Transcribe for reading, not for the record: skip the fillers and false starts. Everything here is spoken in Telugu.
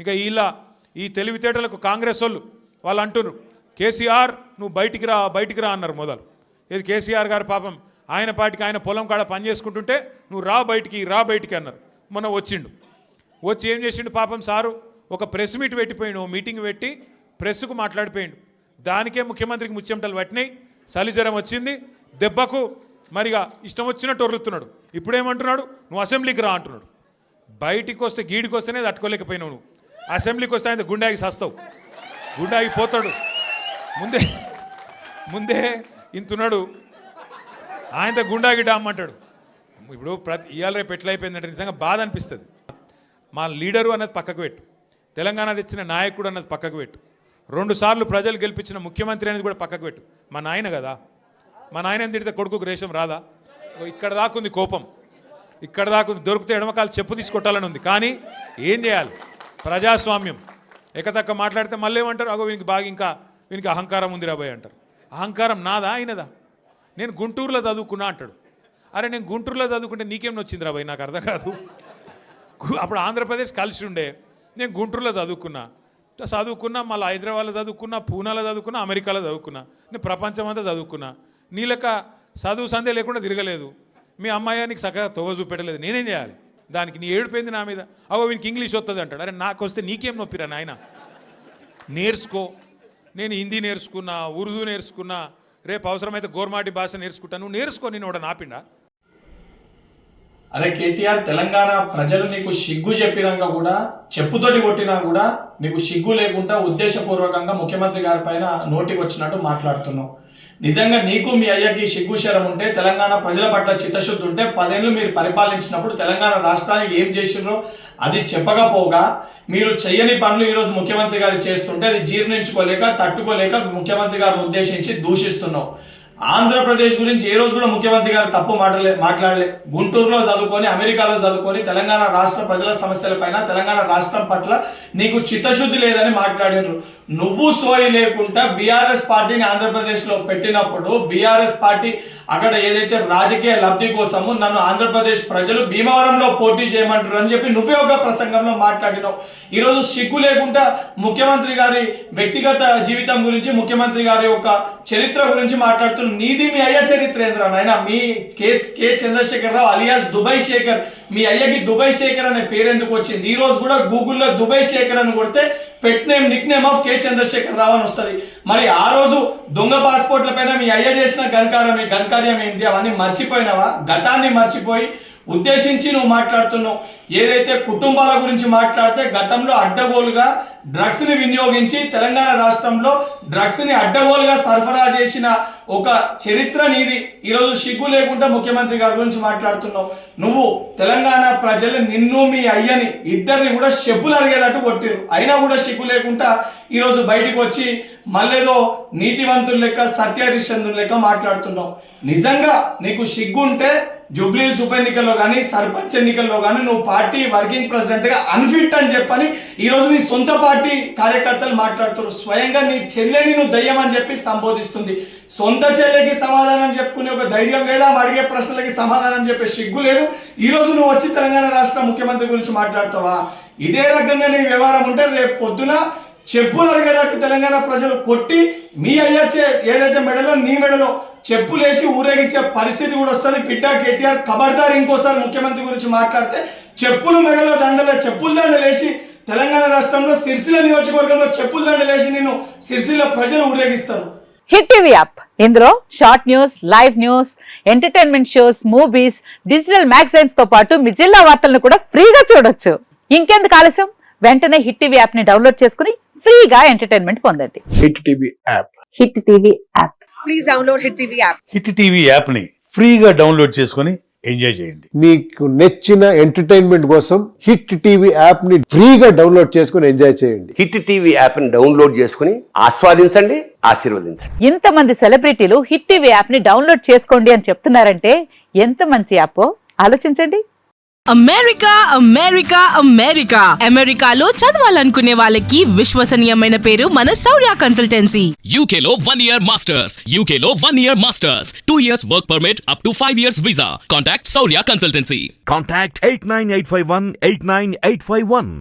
ఇక ఈ తెలివితేటలకు కాంగ్రెస్ వాళ్ళు అంటున్నారు కేసీఆర్ నువ్వు బయటికి రా అన్నారు మొదలు. ఇది కేసీఆర్ గారు పాపం ఆయన పాటికి ఆయన పొలం కాడ పని చేసుకుంటుంటే నువ్వు రా బయటికి అన్నారు. మొన్న వచ్చి ఏం చేసిండు పాపం సారు, ఒక ప్రెస్ మీట్ పెట్టిపోయిండు, మీటింగ్ పెట్టి ప్రెస్కు మాట్లాడిపోయిండు. దానికే ముఖ్యమంత్రికి ముచ్చెమటలు పట్టినాయి, చలిజ్వరం వచ్చింది, దెబ్బకు మరిగా ఇష్టం వచ్చినట్టు ఒర్రుతున్నాడు. ఇప్పుడేమంటున్నాడు, నువ్వు అసెంబ్లీకి రా అంటున్నాడు. బయటికి వస్తే గీడికి వస్తేనే తట్టుకోలేకపోయినావు, నువ్వు అసెంబ్లీకి వస్తే ఆయన గుండాకి సస్తావు, గుండాకి పోతాడు. ముందే ఇంతున్నాడు, ఆయనతో గుండాకి డామ్మంటాడు. ఇప్పుడు ఇవాళ రేపు ఎట్లయిపోయిందంటే నిజంగా బాధ అనిపిస్తుంది. మా లీడరు అన్నది పక్కకు పెట్టు, తెలంగాణ తెచ్చిన నాయకుడు అన్నది పక్కకు పెట్టు, 2 సార్లు ప్రజలు గెలిపించిన ముఖ్యమంత్రి అనేది కూడా పక్కకు పెట్టు. మా నాయన కదా, మా నాయన తిడితే కొడుకుకు రేషం రాదా? ఇక్కడ దాకుంది కోపం, ఇక్కడ దాకుంది. దొరికితే ఎడమకాలు చెప్పు తీసుకొట్టాలని ఉంది. కానీ ఏం చేయాలి, ప్రజాస్వామ్యం. ఎకతక్క మాట్లాడితే మళ్ళీ ఏమంటారు, అగో వీనికి అహంకారం ఉంది రాబోయ్ అంటారు. అహంకారం నాదా అయినదా? నేను గుంటూరులో చదువుకున్నా అంటాడు. అరే నేను గుంటూరులో చదువుకుంటే నీకేం వచ్చింది రాబోయ్, నాకు అర్థం కాదు. అప్పుడు ఆంధ్రప్రదేశ్ కలిసి ఉండే, నేను గుంటూరులో చదువుకున్నా, మళ్ళీ హైదరాబాద్లో చదువుకున్నా, పూనాలో చదువుకున్నా, అమెరికాలో చదువుకున్నా, నేను ప్రపంచం అంతా చదువుకున్నా. నీ లెక్క చదువు సందే లేకుండా తిరగలేదు. మీ అమ్మాయి నీకు చక్కగా తొవ్వ చూపెట్టలేదు, నేనేం చేయాలి? దానికి నీ ఏడిపోయింది నా మీద. అవో వీనికి ఇంగ్లీష్ వస్తుంది అంటాడు. అరే నాకు వస్తే నీకేం నొప్పిరా నాయన, నేర్చుకో. నేను హిందీ నేర్చుకున్నా, ఉర్దూ నేర్చుకున్నా, రేపు అవసరమైతే గోర్మాటి భాష నేర్చుకుంటాను. నువ్వు నేర్చుకో, నేను ఒకటి నాపిండా? అరే కేటీఆర్, తెలంగాణ ప్రజలు నీకు సిగ్గు చెప్పినాక కూడా, చెప్పుతోటి కొట్టినా కూడా నీకు సిగ్గు లేకుండా ఉద్దేశపూర్వకంగా ముఖ్యమంత్రి గారి పైన నోటికి వచ్చినట్టు మాట్లాడుతున్నావు. నిజంగా నీకు మీ అయ్యకి సిగ్గు శరం ఉంటే, తెలంగాణ ప్రజల పట్ల చిత్తశుద్ధి ఉంటే, 10 ఏళ్ళు మీరు పరిపాలించినప్పుడు తెలంగాణ రాష్ట్రానికి ఏం చేసిర్రో అది చెప్పకపోగా మీరు చెయ్యని పనులు ఈరోజు ముఖ్యమంత్రి గారు చేస్తుంటే అది జీర్ణించుకోలేక, తట్టుకోలేక ముఖ్యమంత్రి గారిని ఉద్దేశించి దూషిస్తున్నావు. ఆంధ్రప్రదేశ్ గురించి ఏ రోజు కూడా ముఖ్యమంత్రి గారు తప్పు మాట్లాడలే. గుంటూరులో చదువుకొని, అమెరికాలో చదువుకొని తెలంగాణ రాష్ట్ర ప్రజల సమస్యలపైన, తెలంగాణ రాష్ట్రం పట్ల నీకు చిత్తశుద్ధి లేదని మాట్లాడినారు. నువ్వు సోయి లేకుండా బీఆర్ఎస్ పార్టీని ఆంధ్రప్రదేశ్లో పెట్టినప్పుడు, బీఆర్ఎస్ పార్టీ అక్కడ ఏదైతే రాజకీయ లబ్ధి కోసము నన్ను ఆంధ్రప్రదేశ్ ప్రజలు భీమవరంలో పోటీ చేయమంటారు అని చెప్పి నువ్వే ఒక ప్రసంగంలో మాట్లాడినావు. ఈరోజు సిగ్గు లేకుండా ముఖ్యమంత్రి గారి వ్యక్తిగత జీవితం గురించి, ముఖ్యమంత్రి గారి యొక్క చరిత్ర గురించి మాట్లాడుతున్నావు. నీది మీ అయ్య చరిత్ర ఏంద్రా నాయన? మీ K Chandrasekhara Rao alias Dubai Shekar, మీ అయ్యకి దుబాయ్ శేఖర్ అనే పేరు ఎందుకు వచ్చింది? ఈ రోజు కూడా గూగుల్లో దుబాయ్ శేఖర్ అని కొడితే nickname of K Chandrashekar Rao అని వస్తుంది. మరి ఆ రోజు దొంగ పాస్పోర్ట్ల పైన మీ అయ్య చేసిన ఘనకార్యం ఏంటి? అవన్నీ మర్చిపోయినావా? గతాన్ని మర్చిపోయి ఉద్దేశించి నువ్వు మాట్లాడుతున్నావు. ఏదైతే కుటుంబాల గురించి మాట్లాడితే, గతంలో అడ్డగోలుగా డ్రగ్స్ని వినియోగించి తెలంగాణ రాష్ట్రంలో డ్రగ్స్ని అడ్డగోలుగా సరఫరా చేసిన ఒక చరిత్ర నీది. ఈరోజు సిగ్గు లేకుండా ముఖ్యమంత్రి గారి గురించి మాట్లాడుతున్నావు. నువ్వు తెలంగాణ ప్రజలు నిన్ను, మీ అయ్యని ఇద్దరిని కూడా చెప్పులు అరిగేటట్టు కొట్టిరు. అయినా కూడా సిగ్గు లేకుండా ఈరోజు బయటికి వచ్చి మళ్ళేదో నీతివంతుల లెక్క, సత్యహరిశ్చంద్రుల లెక్క మాట్లాడుతున్నావు. నిజంగా నీకు సిగ్గు ఉంటే జూబ్లీహిల్స్ ఉప ఎన్నికల్లో కానీ, సర్పంచ్ ఎన్నికల్లో కానీ నువ్వు పార్టీ వర్కింగ్ ప్రెసిడెంట్గా అన్ఫిట్ అని చెప్పని ఈరోజు నీ సొంత పార్టీ కార్యకర్తలు మాట్లాడుతున్నారు. స్వయంగా నీ చెల్లెని నువ్వు దయ్యం అని చెప్పి సంబోధిస్తుంది. సొంత చెల్లెకి సమాధానం చెప్పుకునే ఒక ధైర్యం లేదా? అడిగే ప్రశ్నలకి సమాధానం చెప్పే సిగ్గు లేదు. ఈరోజు నువ్వు వచ్చి తెలంగాణ రాష్ట్ర ముఖ్యమంత్రి గురించి మాట్లాడతావా? ఇదే రకంగా నీ వ్యవహారం ఉంటే రేపు పొద్దున చెప్పులు అడిగేటట్టు తెలంగాణ ప్రజలు కొట్టి మీ అయ్యచ్చే ఏదైతే మెడలో, నీ మెడలో చెప్పులేసి ఊరేగించే పరిస్థితి కూడా వస్తుంది. బిడ్డ కేటీఆర్, ఖబర్దార్, ఇంకోసారి ముఖ్యమంత్రి గురించి మాట్లాడితే చెప్పులు మెడలో చెప్పుల దండలేసి తెలంగాణ రాష్ట్రంలో సిరిసిల్ల నియోజకవర్గంలో చెప్పుల దండలేసి నేను సిరిసిల్ల ప్రజలు ఊరేగిస్తారు. హిట్ టీవీ యాప్, ఇందులో short news, live news, entertainment shows, movies, digital magazines తో పాటు మీ జిల్లా వార్తలను కూడా ఫ్రీగా చూడొచ్చు. ఇంకెందుకు ఆలస్యం, వెంటనే హిట్ టీవీ యాప్ ని డౌన్లోడ్ చేసుకుని ఫ్రీగా ఎంటర్టైన్మెంట్ పొందండి. Hit TV app, hit TV app, please download hit TV app. Hit TV app ని ఫ్రీగా డౌన్లోడ్ చేసుకుని ఎంజాయ్ చేయండి. మీకు నచ్చిన ఎంటర్టైన్మెంట్ కోసం హిట్ టీవీ యాప్ ని ఫ్రీగా డౌన్లోడ్ చేసుకుని ఎంజాయ్ చేయండి. హిట్ టీవీ యాప్ ని డౌన్లోడ్ చేసుకుని ఆస్వాదించండి, ఆశీర్వదించండి. ఇంతమంది సెలబ్రిటీలు హిట్ టీవీ యాప్ ని డౌన్లోడ్ చేసుకోండి అని చెప్తున్నారంటే ఎంత మంచి యాప్ ఆలోచించండి. అమెరికా అమెరికా అమెరికా అమెరికాలో చదవాలనుకునే వాళ్ళకి విశ్వసనీయమైన పేరు మన శౌర్య కన్సల్టెన్సీ. UK లో 1 year masters, UK లో 1 year masters, 2 years work permit up to 5 years visa. Contact Saurya Consultancy. Contact 89851 89851.